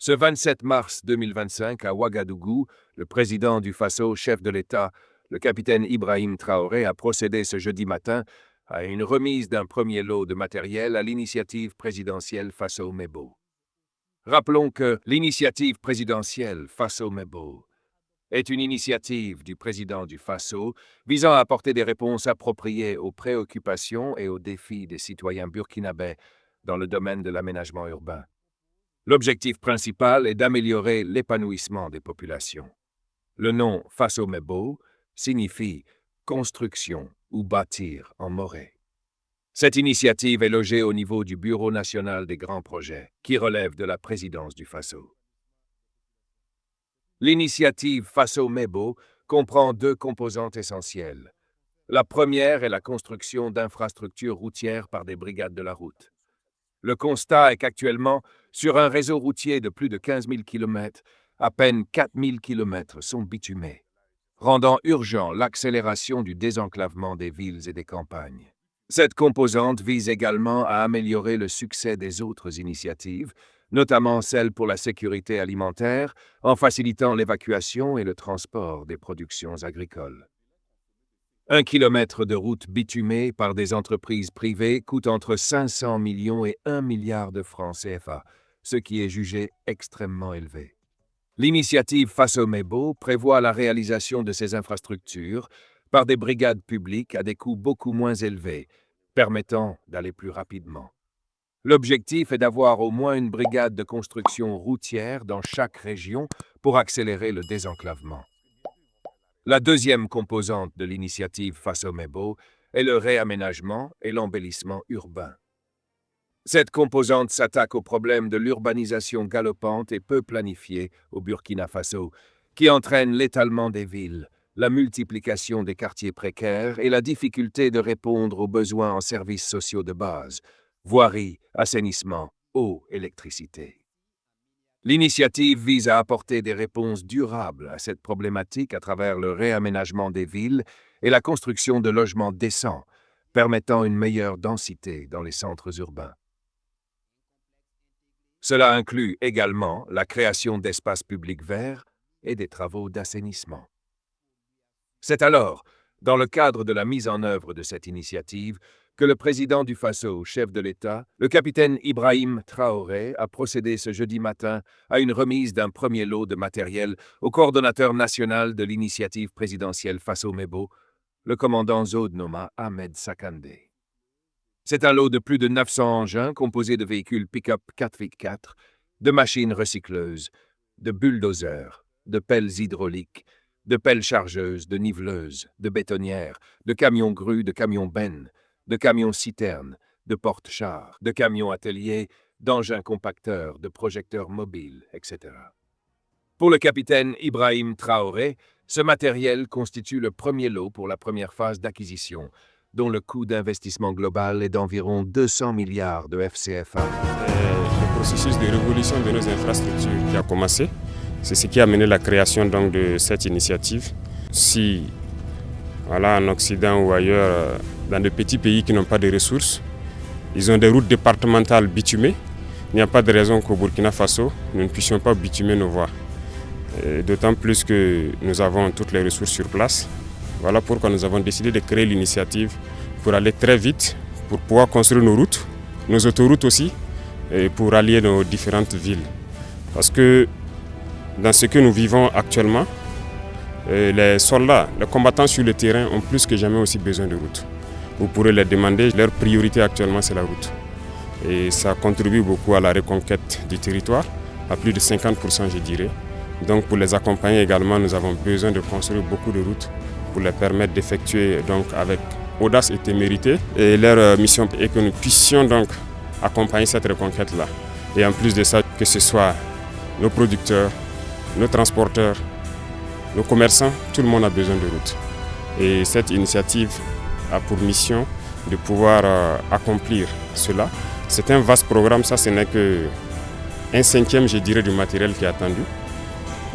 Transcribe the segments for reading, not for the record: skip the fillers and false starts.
Ce 27 mars 2025, à Ouagadougou, le président du Faso, chef de l'État, le capitaine Ibrahim Traoré, a procédé ce jeudi matin à une remise d'un premier lot de matériel à l'initiative présidentielle Faso-Mebo. Rappelons que l'initiative présidentielle Faso-Mebo est une initiative du président du Faso visant à apporter des réponses appropriées aux préoccupations et aux défis des citoyens burkinabés dans le domaine de l'aménagement urbain. L'objectif principal est d'améliorer l'épanouissement des populations. Le nom Faso-Mebo signifie construction ou bâtir en moré. Cette initiative est logée au niveau du Bureau national des grands projets, qui relève de la présidence du Faso. L'initiative Faso-Mebo comprend deux composantes essentielles. La première est la construction d'infrastructures routières par des brigades de la route. Le constat est qu'actuellement, sur un réseau routier de plus de 15 000 km, à peine 4 000 km sont bitumés, rendant urgent l'accélération du désenclavement des villes et des campagnes. Cette composante vise également à améliorer le succès des autres initiatives, notamment celle pour la sécurité alimentaire, en facilitant l'évacuation et le transport des productions agricoles. 1 kilomètre de route bitumée par des entreprises privées coûte entre 500 millions et 1 milliard de francs CFA, ce qui est jugé extrêmement élevé. L'initiative Faso-Mebo prévoit la réalisation de ces infrastructures par des brigades publiques à des coûts beaucoup moins élevés, permettant d'aller plus rapidement. L'objectif est d'avoir au moins une brigade de construction routière dans chaque région pour accélérer le désenclavement. La deuxième composante de l'initiative Faso-Mebo est le réaménagement et l'embellissement urbain. Cette composante s'attaque au problème de l'urbanisation galopante et peu planifiée au Burkina Faso, qui entraîne l'étalement des villes, la multiplication des quartiers précaires et la difficulté de répondre aux besoins en services sociaux de base, voirie, assainissement, eau, électricité. L'initiative vise à apporter des réponses durables à cette problématique à travers le réaménagement des villes et la construction de logements décents, permettant une meilleure densité dans les centres urbains. Cela inclut également la création d'espaces publics verts et des travaux d'assainissement. C'est alors, dans le cadre de la mise en œuvre de cette initiative, que le président du Faso, chef de l'État, le capitaine Ibrahim Traoré, a procédé ce jeudi matin à une remise d'un premier lot de matériel au coordonnateur national de l'initiative présidentielle Faso-Mebo, le commandant Zodnoma Ahmed Sakandé. C'est un lot de plus de 900 engins composés de véhicules pick-up 4x4, de machines recycleuses, de bulldozers, de pelles hydrauliques, de pelles chargeuses, de niveleuses, de bétonnières, de camions grues, de camions bennes, de camions citernes, de porte-chars, de camions ateliers, d'engins compacteurs, de projecteurs mobiles, etc. Pour le capitaine Ibrahim Traoré, ce matériel constitue le premier lot pour la première phase d'acquisition, dont le coût d'investissement global est d'environ 200 milliards de FCFA. Le processus de révolution de nos infrastructures qui a commencé, c'est ce qui a mené la création donc, de cette initiative. Si, en Occident ou ailleurs, dans de petits pays qui n'ont pas de ressources, ils ont des routes départementales bitumées, il n'y a pas de raison qu'au Burkina Faso, nous ne puissions pas bitumer nos voies. D'autant plus que nous avons toutes les ressources sur place. Voilà pourquoi nous avons décidé de créer l'initiative pour aller très vite, pour pouvoir construire nos routes, nos autoroutes aussi, et pour allier nos différentes villes. Parce que dans ce que nous vivons actuellement, les soldats, les combattants sur le terrain ont plus que jamais aussi besoin de routes. Vous pourrez les demander, leur priorité actuellement c'est la route. Et ça contribue beaucoup à la reconquête du territoire, à plus de 50% je dirais. Donc pour les accompagner également, nous avons besoin de construire beaucoup de routes pour les permettre d'effectuer donc avec audace et témérité. Et leur mission est que nous puissions donc accompagner cette reconquête-là. Et en plus de ça, que ce soit nos producteurs, nos transporteurs, nos commerçants, tout le monde a besoin de routes. Et cette initiative a pour mission de pouvoir accomplir cela. C'est un vaste programme, ça ce n'est qu'un cinquième, je dirais, du matériel qui est attendu.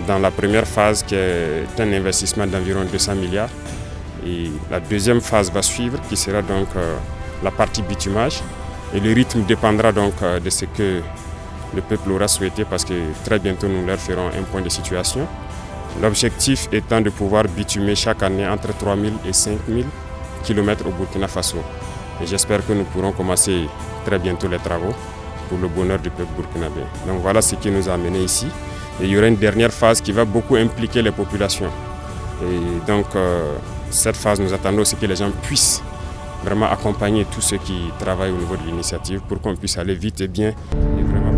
Dans la première phase, qui est un investissement d'environ 200 milliards. Et la deuxième phase va suivre, qui sera donc la partie bitumage. Et le rythme dépendra donc de ce que le peuple aura souhaité parce que très bientôt nous leur ferons un point de situation. L'objectif étant de pouvoir bitumer chaque année entre 3 000 et 5 000 km au Burkina Faso. Et j'espère que nous pourrons commencer très bientôt les travaux pour le bonheur du peuple burkinabé. Donc voilà ce qui nous a amenés ici. Et il y aura une dernière phase qui va beaucoup impliquer les populations. Et donc cette phase, nous attendons aussi que les gens puissent vraiment accompagner tous ceux qui travaillent au niveau de l'initiative pour qu'on puisse aller vite et bien et vraiment